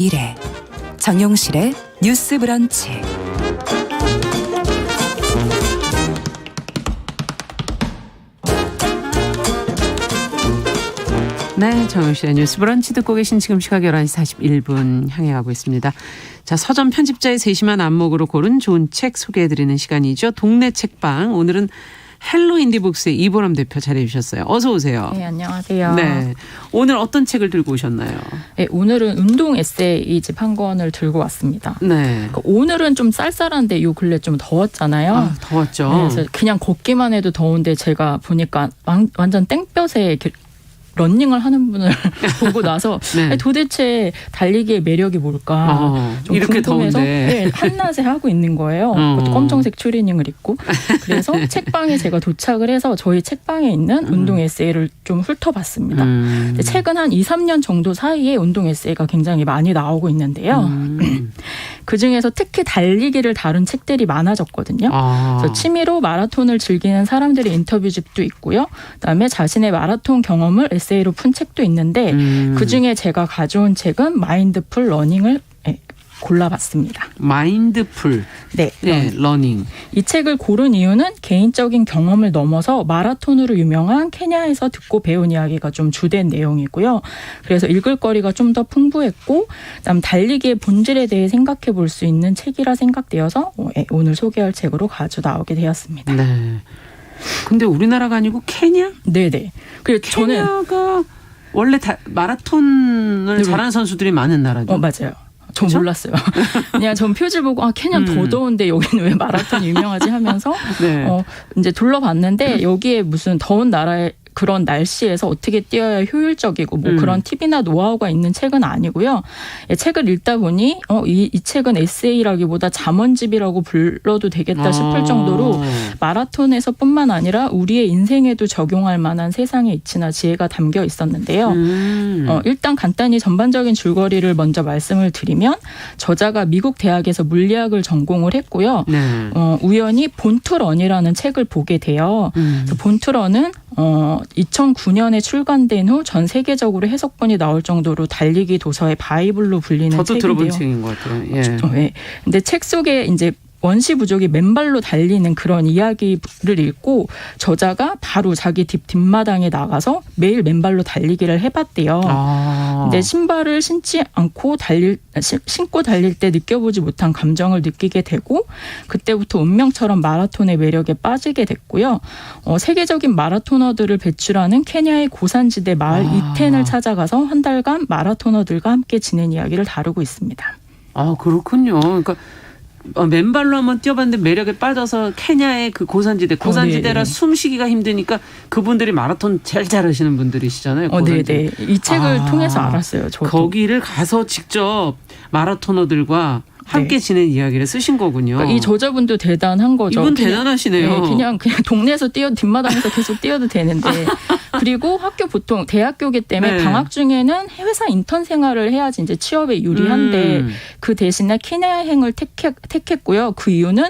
1회 정용실의 뉴스 브런치. 네, 정용실의 뉴스 브런치 듣고 계신 지금 시각 11시 41분 향해 가고 있습니다. 자, 서점 편집자의 세심한 안목으로 고른 좋은 책 소개해드리는 시간이죠. 동네 책방. 오늘은 헬로 인디북스의 이보람 대표 자리해 주셨어요. 어서 오세요. 네, 안녕하세요. 네, 오늘 어떤 책을 들고 오셨나요? 네, 오늘은 운동 에세이집 한 권을 들고 왔습니다. 네. 그러니까 오늘은 좀 쌀쌀한데 요 근래 좀 더웠잖아요. 아, 더웠죠. 네, 그래서 그냥 걷기만 해도 더운데 제가 보니까 완전 땡볕에 이렇게 러닝을 하는 분을 보고 나서 네. 도대체 달리기의 매력이 뭘까 좀 이렇게 궁금해서 더운데. 네, 한낮에 하고 있는 거예요. 그것도 검정색 추리닝을 입고. 그래서 책방에 제가 도착을 해서 저희 책방에 있는 운동 에세이를 좀 훑어봤습니다. 근데 최근 한 2, 3년 정도 사이에 운동 에세이가 굉장히 많이 나오고 있는데요. 그중에서 특히 달리기를 다룬 책들이 많아졌거든요. 그래서 취미로 마라톤을 즐기는 사람들의 인터뷰집도 있고요. 그다음에 자신의 마라톤 경험을 에세이로 푼 책도 있는데 그중에 제가 가져온 책은 마인드풀 러닝을 골라봤습니다. 마인드풀. 네, 러닝. 이 책을 고른 이유는 개인적인 경험을 넘어서 마라톤으로 유명한 케냐에서 듣고 배운 이야기가 좀 주된 내용이고요. 그래서 읽을 거리가 좀 더 풍부했고 그다음 달리기의 본질에 대해 생각해 볼 수 있는 책이라 생각되어서 오늘 소개할 책으로 가져 나오게 되었습니다. 네. 근데 우리나라가 아니고 케냐? 네네. 그래서 케냐가 원래 마라톤을 잘하는 선수들이 많은 나라죠. 맞아요. 전 몰랐어요. 그냥 전 표지 보고 케냐는 더 더운데 여기는 왜 마라톤이 유명하지 하면서 네. 이제 둘러봤는데 여기에 무슨 더운 나라에 그런 날씨에서 어떻게 뛰어야 효율적이고 뭐 그런 팁이나 노하우가 있는 책은 아니고요. 책을 읽다 보니 이 책은 에세이라기보다 잠언집이라고 불러도 되겠다 싶을 정도로 마라톤에서뿐만 아니라 우리의 인생에도 적용할 만한 세상의 이치나 지혜가 담겨 있었는데요. 일단 간단히 전반적인 줄거리를 먼저 말씀을 드리면 저자가 미국 대학에서 물리학을 전공을 했고요. 네. 우연히 본투런이라는 책을 보게 돼요. 본투런은 2009년에 출간된 후 전 세계적으로 해석본이 나올 정도로 달리기 도서의 바이블로 불리는 저도 책인데요. 들어본 책인 것 같아요. 예. 네. 근데 책 속에 이제 원시 부족이 맨발로 달리는 그런 이야기를 읽고 저자가 바로 자기 뒷마당에 나가서 매일 맨발로 달리기를 해봤대요. 근데 신발을 신지 않고 신고 달릴 때 느껴보지 못한 감정을 느끼게 되고 그때부터 운명처럼 마라톤의 매력에 빠지게 됐고요. 세계적인 마라토너들을 배출하는 케냐의 고산지대 마을 이텐을 찾아가서 한 달간 마라토너들과 함께 지낸 이야기를 다루고 있습니다. 아, 그렇군요. 그러니까 맨발로 한번 뛰어봤는데 매력에 빠져서 케냐의 그 고산지대라 숨쉬기가 힘드니까 그분들이 마라톤 제일 잘하시는 분들이시잖아요. 네네. 이 책을 통해서 알았어요. 저도. 거기를 가서 직접 마라토너들과 함께 지낸 이야기를 쓰신 거군요. 그러니까 이 저자분도 대단한 거죠. 이분 대단하시네요. 네, 그냥 동네에서 뒷마당에서 계속 뛰어도 되는데 그리고 보통 대학교기 때문에 네. 방학 중에는 회사 인턴 생활을 해야지 이제 취업에 유리한데 그 대신에 케냐행을 택했고요. 그 이유는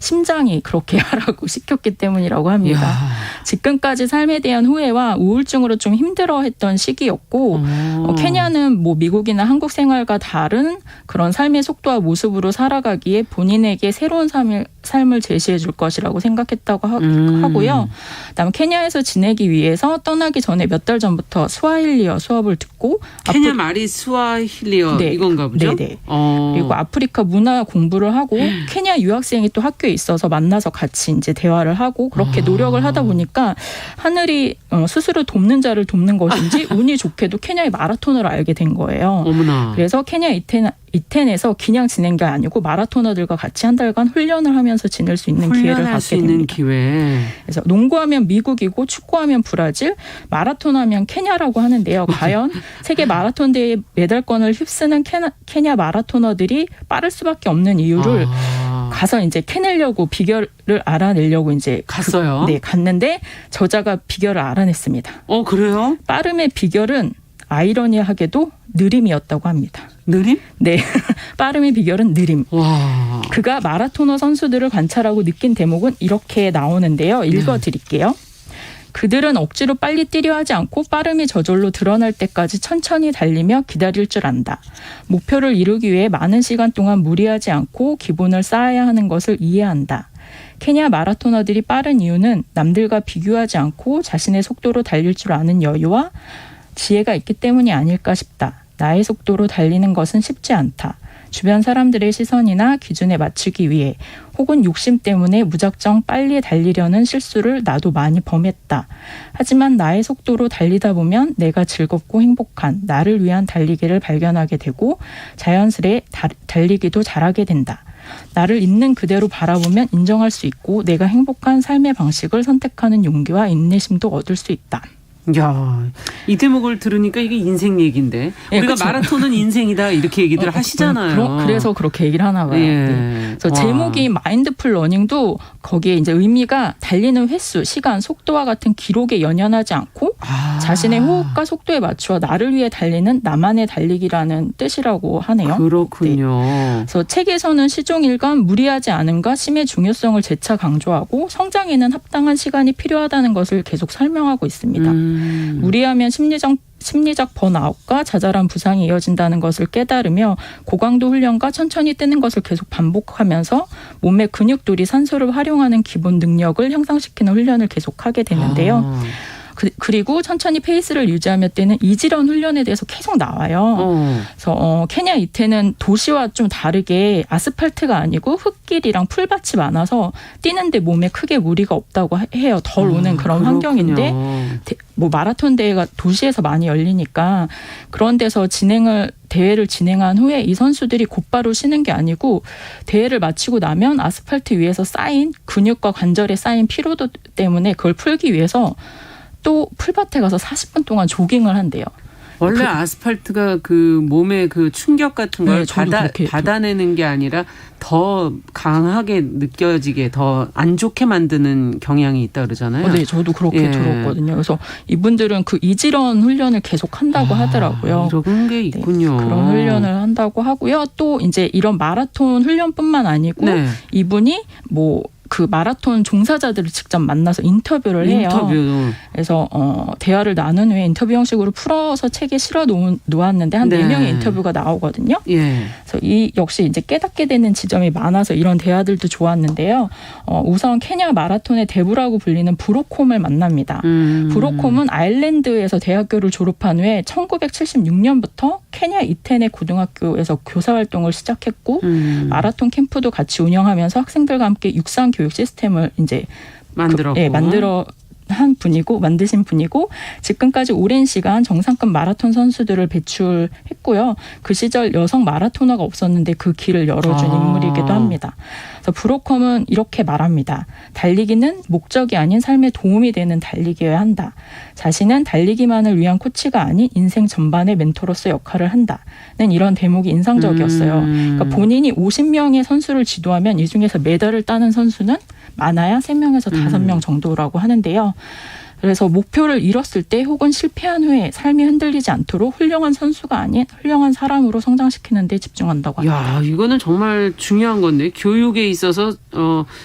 심장이 그렇게 하라고 시켰기 때문이라고 합니다. 이야. 지금까지 삶에 대한 후회와 우울증으로 좀 힘들어했던 시기였고 케냐는 뭐 미국이나 한국 생활과 다른 그런 삶의 속도와 모습으로 살아가기에 본인에게 새로운 삶을 제시해 줄 것이라고 생각했다고 하고요. 그다음에 케냐에서 지내기 위해서 떠나기 전에 몇 달 전부터 스와힐리어 수업을 듣고 케냐 말이 스와힐리어 이건가 보죠? 네네. 그리고 아프리카 문화 공부를 하고 케냐 유학생이 또 학교에 있어서 만나서 같이 이제 대화를 하고 그렇게 노력을 하다 보니까 하늘이 스스로 돕는 자를 돕는 것인지 운이 좋게도 케냐의 마라톤을 알게 된 거예요. 어머나. 그래서 케냐 이텐에서 그냥 지낸 게 아니고 마라토너들과 같이 한 달간 훈련을 하면서 지낼 수 있는 기회를 갖게 됩니다. 그래서 농구하면 미국이고 축구하면 브라질, 마라톤하면 케냐라고 하는데요. 과연 세계 마라톤 대회 메달권을 휩쓰는 케냐 마라토너들이 빠를 수밖에 없는 이유를 가서 이제 캐내려고 비결을 알아내려고 이제 갔어요. 갔는데 저자가 비결을 알아냈습니다. 그래요? 빠름의 비결은 아이러니하게도 느림이었다고 합니다. 느림? 네. 빠름의 비결은 느림. 와. 그가 마라토너 선수들을 관찰하고 느낀 대목은 이렇게 나오는데요. 읽어드릴게요. 그들은 억지로 빨리 뛰려 하지 않고 빠름이 저절로 드러날 때까지 천천히 달리며 기다릴 줄 안다. 목표를 이루기 위해 많은 시간 동안 무리하지 않고 기본을 쌓아야 하는 것을 이해한다. 케냐 마라토너들이 빠른 이유는 남들과 비교하지 않고 자신의 속도로 달릴 줄 아는 여유와 지혜가 있기 때문이 아닐까 싶다. 나의 속도로 달리는 것은 쉽지 않다. 주변 사람들의 시선이나 기준에 맞추기 위해 혹은 욕심 때문에 무작정 빨리 달리려는 실수를 나도 많이 범했다. 하지만 나의 속도로 달리다 보면 내가 즐겁고 행복한 나를 위한 달리기를 발견하게 되고 자연스레 달리기도 잘하게 된다. 나를 있는 그대로 바라보면 인정할 수 있고 내가 행복한 삶의 방식을 선택하는 용기와 인내심도 얻을 수 있다. 야, 이 대목을 들으니까 이게 인생 얘기인데 우리가 그쵸. 마라톤은 인생이다 이렇게 얘기들 하시잖아요. 그래서 그렇게 얘기를 하나 봐요. 예. 네. 그래서 제목이 마인드풀 러닝도 거기에 이제 의미가 달리는 횟수, 시간, 속도와 같은 기록에 연연하지 않고 자신의 호흡과 속도에 맞추어 나를 위해 달리는 나만의 달리기라는 뜻이라고 하네요. 그렇군요. 그래서 책에서는 시종일관 무리하지 않음과 쉼의 중요성을 재차 강조하고 성장에는 합당한 시간이 필요하다는 것을 계속 설명하고 있습니다. 무리하면 심리적 번아웃과 자잘한 부상이 이어진다는 것을 깨달으며 고강도 훈련과 천천히 뛰는 것을 계속 반복하면서 몸의 근육들이 산소를 활용하는 기본 능력을 향상시키는 훈련을 계속하게 되는데요. 그리고 천천히 페이스를 유지하며 뛰는 이지런 훈련에 대해서 계속 나와요. 그래서 케냐 이태는 도시와 좀 다르게 아스팔트가 아니고 흙길이랑 풀밭이 많아서 뛰는데 몸에 크게 무리가 없다고 해요. 덜 오는 그런 환경인데 뭐 마라톤 대회가 도시에서 많이 열리니까 그런 데서 대회를 진행한 후에 이 선수들이 곧바로 쉬는 게 아니고 대회를 마치고 나면 아스팔트 위에서 쌓인 근육과 관절에 쌓인 피로도 때문에 그걸 풀기 위해서 또 풀밭에 가서 40분 동안 조깅을 한대요. 원래 아스팔트가 그 몸의 그 충격 같은 걸 받아내는 게 아니라 더 강하게 느껴지게 더 안 좋게 만드는 경향이 있다 그러잖아요. 네, 저도 그렇게 들었거든요. 그래서 이분들은 그 이지런 훈련을 계속 한다고 하더라고요. 이런 게 있군요. 네, 그런 훈련을 한다고 하고요. 또 이제 이런 마라톤 훈련뿐만 아니고 이분이 그 마라톤 종사자들을 직접 만나서 인터뷰를 해요. 그래서 대화를 나눈 후에 인터뷰 형식으로 풀어서 책에 실어 놓았는데 한 4명의 인터뷰가 나오거든요. 그래서 이 역시 이제 깨닫게 되는 지점이 많아서 이런 대화들도 좋았는데요. 우선 케냐 마라톤의 대부라고 불리는 브로콤을 만납니다. 브로콤은 아일랜드에서 대학교를 졸업한 후에 1976년부터 케냐 이텐의 고등학교에서 교사 활동을 시작했고 마라톤 캠프도 같이 운영하면서 학생들과 함께 육상 교육 시스템을 이제 만드신 분이고 지금까지 오랜 시간 정상급 마라톤 선수들을 배출했고요. 그 시절 여성 마라토너가 없었는데 그 길을 열어준 인물이기도 합니다. 그래서 브로컴은 이렇게 말합니다. 달리기는 목적이 아닌 삶에 도움이 되는 달리기여야 한다. 자신은 달리기만을 위한 코치가 아닌 인생 전반의 멘토로서 역할을 한다는 이런 대목이 인상적이었어요. 그러니까 본인이 50명의 선수를 지도하면 이 중에서 메달을 따는 선수는 많아야 3명에서 5명 정도라고 하는데요. 그래서 목표를 잃었을 때 혹은 실패한 후에 삶이 흔들리지 않도록 훌륭한 선수가 아닌 훌륭한 사람으로 성장시키는 데 집중한다고 합니다. 야, 이거는 정말 중요한 건데 교육에 있어서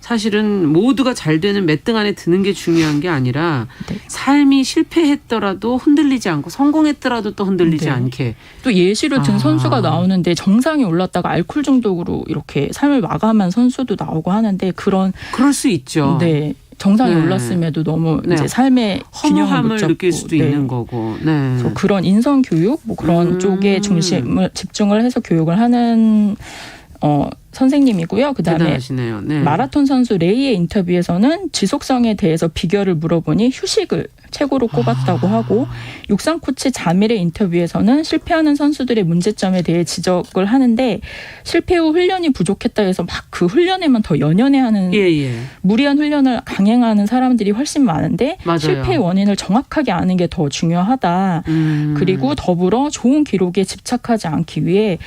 사실은 모두가 잘 되는 몇 등 안에 드는 게 중요한 게 아니라 삶이 실패했더라도 흔들리지 않고 성공했더라도 또 흔들리지 않게. 또 예시로 든 선수가 나오는데 정상에 올랐다가 알코올 중독으로 이렇게 삶을 마감한 선수도 나오고 하는데 그럴 수 있죠. 네. 정상에 올랐음에도 너무 이제 삶의 허무함을 느낄 수도 있는 거고. 그래서 그런 인성 교육 그런 쪽에 집중을 해서 교육을 하는 선생님이고요. 그다음에 마라톤 선수 레이의 인터뷰에서는 지속성에 대해서 비결을 물어보니 휴식을 최고로 꼽았다고 하고 육상 코치 자밀의 인터뷰에서는 실패하는 선수들의 문제점에 대해 지적을 하는데 실패 후 훈련이 부족했다 해서 막 그 훈련에만 더 연연해하는 무리한 훈련을 강행하는 사람들이 훨씬 많은데 실패의 원인을 정확하게 아는 게 더 중요하다. 그리고 더불어 좋은 기록에 집착하지 않기 위해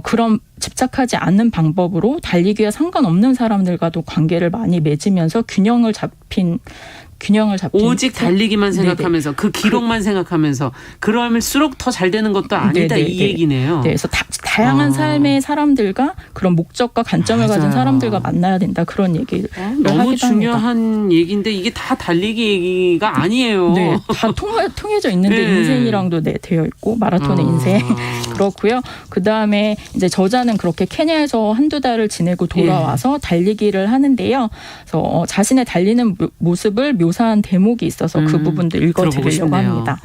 그런 집착하지 않는 방법으로 달리기와 상관없는 사람들과도 관계를 많이 맺으면서 균형을 잡힌 균형을 잡힌 오직 달리기만 생각하면서 그 기록만 생각하면서 그럴수록 더 잘 되는 것도 아니다 이 얘기네요. 네, 그래서 다양한 삶의 사람들과 그런 목적과 관점을 가진 사람들과 만나야 된다 그런 얘기를 너무 하기도 중요한 합니다. 얘기인데 이게 다 달리기 얘기가 아니에요. 네, 다 통해져 있는데 인생이랑도 되어 있고 마라톤의 인생 그렇고요. 그 다음에 이제 저자는 그렇게 케냐에서 한두 달을 지내고 돌아와서 달리기를 하는데요. 그래서 자신의 달리는 모습을 묘사한 대목이 있어서 그 부분도 읽어드리려고 합니다.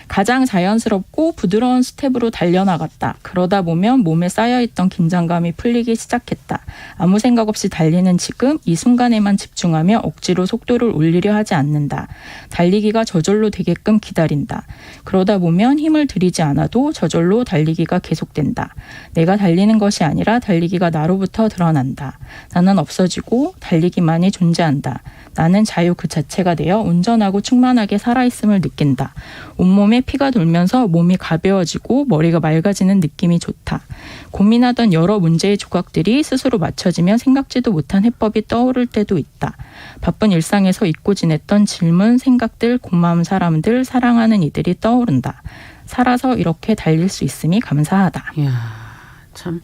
가장 자연스럽고 부드러운 스텝으로 달려나갔다. 그러다 보면 몸에 쌓여있던 긴장감이 풀리기 시작했다. 아무 생각 없이 달리는 지금 이 순간에만 집중하며 억지로 속도를 올리려 하지 않는다. 달리기가 저절로 되게끔 기다린다. 그러다 보면 힘을 들이지 않아도 저절로 달리기가 계속된다. 내가 달리는 것이 아니라 달리기가 나로부터 드러난다. 나는 없어지고 달리기만이 존재한다. 나는 자유 그 자체가 되어 온전하고 충만하게 살아있음을 느낀다. 온몸에 피가 돌면서 몸이 가벼워지고 머리가 맑아지는 느낌이 좋다. 고민하던 여러 문제의 조각들이 스스로 맞춰지며 생각지도 못한 해법이 떠오를 때도 있다. 바쁜 일상에서 잊고 지냈던 질문, 생각들, 고마운 사람들, 사랑하는 이들이 떠오른다. 살아서 이렇게 달릴 수 있음이 감사하다. 이야, 참.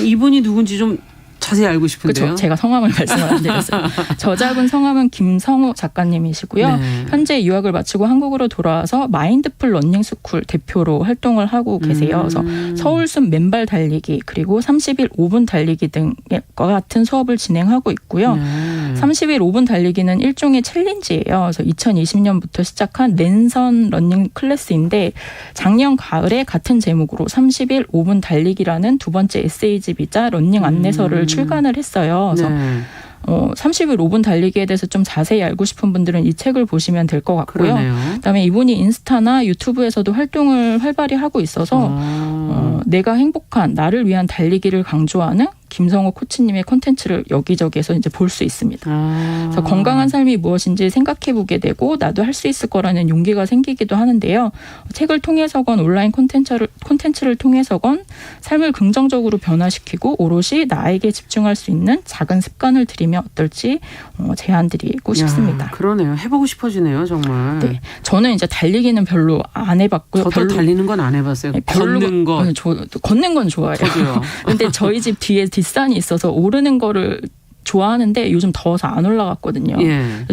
이분이 누군지 좀 자세히 알고 싶은데요. 그렇죠. 제가 성함을 말씀을 안 드렸어요. 저작은 성함은 김성우 작가님이시고요. 네. 현재 유학을 마치고 한국으로 돌아와서 마인드풀 러닝스쿨 대표로 활동을 하고 계세요. 그래서 서울숲 맨발 달리기 그리고 30일 5분 달리기 등과 같은 수업을 진행하고 있고요. 30일 5분 달리기는 일종의 챌린지예요. 그래서 2020년부터 시작한 랜선 러닝 클래스인데 작년 가을에 같은 제목으로 30일 5분 달리기라는 두 번째 에세이집이자 러닝 안내서를 출간을 했어요. 그래서 30일 5분 달리기에 대해서 좀 자세히 알고 싶은 분들은 이 책을 보시면 될 것 같고요. 그러네요. 그다음에 이분이 인스타나 유튜브에서도 활동을 활발히 하고 있어서 내가 행복한 나를 위한 달리기를 강조하는 김성호 코치님의 콘텐츠를 여기저기에서 이제 볼 수 있습니다. 그래서 건강한 삶이 무엇인지 생각해보게 되고 나도 할 수 있을 거라는 용기가 생기기도 하는데요. 책을 통해서건 온라인 콘텐츠를 통해서건 삶을 긍정적으로 변화시키고 오롯이 나에게 집중할 수 있는 작은 습관을 들이면 어떨지 제안드리고 싶습니다. 그러네요. 해보고 싶어지네요, 정말. 네, 저는 이제 달리기는 별로 안 해봤고요. 저도 달리는 건 안 해봤어요. 걷는 거. 걷는 건 좋아해요. 저도요. 근데 저희 집 뒤에 뒷산이 있어서 오르는 거를 좋아하는데 요즘 더워서 안 올라갔거든요. 예.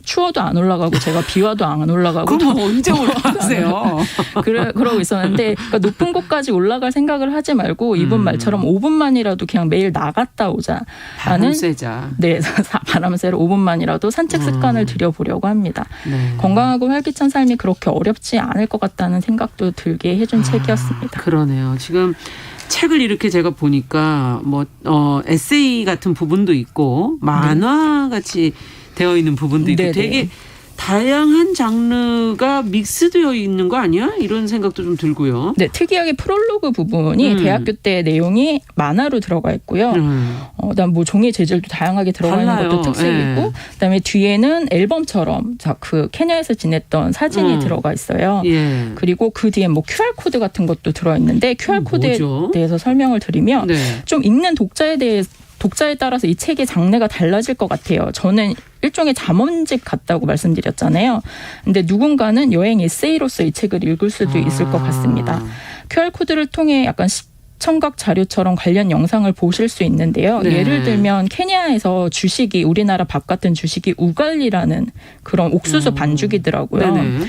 추워도 안 올라가고 제가 비 와도 안 올라가고. 그럼 언제 올라가세요? 그러고 있었는데 그러니까 높은 곳까지 올라갈 생각을 하지 말고 이분 말처럼 5분만이라도 그냥 매일 나갔다 오자. 바람 쐬자. 네, 바람 쐬러 5분만이라도 산책 습관을 들여보려고 합니다. 네. 건강하고 활기찬 삶이 그렇게 어렵지 않을 것 같다는 생각도 들게 해준 책이었습니다. 그러네요. 지금 책을 이렇게 제가 보니까 에세이 같은 부분도 있고 만화 같이 되어 있는 부분도 있고 되게 다양한 장르가 믹스되어 있는 거 아니야? 이런 생각도 좀 들고요. 네, 특이하게 프롤로그 부분이 대학교 때 내용이 만화로 들어가 있고요. 그다음 종이 재질도 다양하게 들어가 있는 것도 특색이고, 그다음에 뒤에는 앨범처럼 그 케냐에서 지냈던 사진이 들어가 있어요. 예. 그리고 그 뒤에 QR 코드 같은 것도 들어 있는데 QR 코드에 대해서 설명을 드리면 좀 읽는 독자에 따라서 이 책의 장르가 달라질 것 같아요. 저는 일종의 잠언집 같다고 말씀드렸잖아요. 근데 누군가는 여행 에세이로서 이 책을 읽을 수도 있을 것 같습니다. QR코드를 통해 약간 시청각 자료처럼 관련 영상을 보실 수 있는데요. 예를 들면 케냐에서 주식이 우리나라 밥 같은 주식이 우갈리라는 그런 옥수수 반죽이더라고요.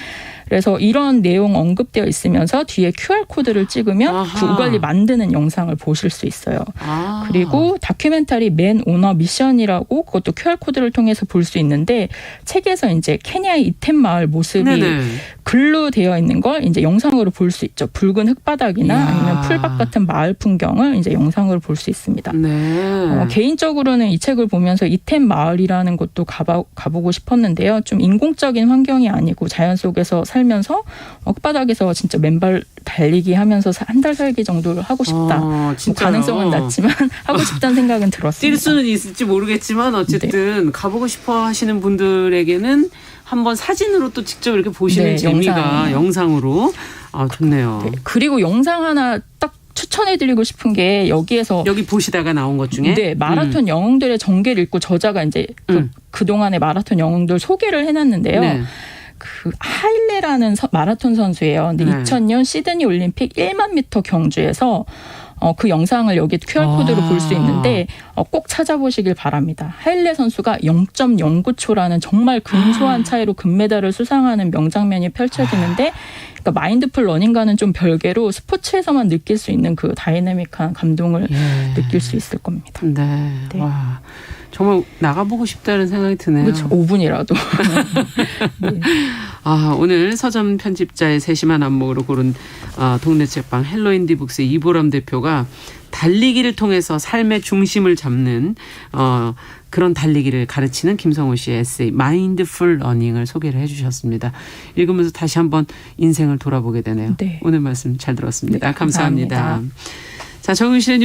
그래서 이런 내용 언급되어 있으면서 뒤에 QR코드를 찍으면 그 우갈리 만드는 영상을 보실 수 있어요. 그리고 다큐멘터리 맨 오너 미션이라고 그것도 QR코드를 통해서 볼 수 있는데 책에서 이제 케냐의 이템 마을 모습이 글로 되어 있는 걸 이제 영상으로 볼 수 있죠. 붉은 흙바닥이나 아니면 풀밭 같은 마을 풍경을 이제 영상으로 볼 수 있습니다. 개인적으로는 이 책을 보면서 이템 마을이라는 곳도 가보고 싶었는데요. 좀 인공적인 환경이 아니고 자연 속에서 살면서 흙바닥에서 진짜 맨발 달리기 하면서 한 달 살기 정도를 하고 싶다. 가능성은 낮지만 하고 싶다는 생각은 들었습니다. 뛸 수는 있을지 모르겠지만 어쨌든 가보고 싶어 하시는 분들에게는 한번 사진으로 또 직접 이렇게 보시는 재미가 영상으로 좋네요. 그리고 영상 하나 딱 추천해드리고 싶은 게 여기에서 여기 보시다가 나온 것 중에 네, 마라톤 영웅들의 전개를 읽고 저자가 이제 그동안의 마라톤 영웅들 소개를 해놨는데요. 네. 그 하일레라는 마라톤 선수예요. 근데 네. 2000년 시드니 올림픽 1만 미터 경주에서 그 영상을 여기 QR코드로 볼 수 있는데 꼭 찾아보시길 바랍니다. 하일레 선수가 0.09초라는 정말 근소한 차이로 금메달을 수상하는 명장면이 펼쳐지는데 그러니까 마인드풀 러닝과는 좀 별개로 스포츠에서만 느낄 수 있는 그 다이내믹한 감동을 느낄 수 있을 겁니다. 네. 네. 와, 정말 나가보고 싶다는 생각이 드네요. 그렇죠. 5분이라도. 네. 아, 오늘 서점 편집자의 세심한 안목으로 고른 동네 책방 헬로인디북스의 이보람 대표가 달리기를 통해서 삶의 중심을 잡는 그런 달리기를 가르치는 김성호 씨의 에세이 마인드풀 러닝을 소개를 해 주셨습니다. 읽으면서 다시 한번 인생을 돌아보게 되네요. 네. 오늘 말씀 잘 들었습니다. 네, 감사합니다. 감사합니다. 자, 정은실의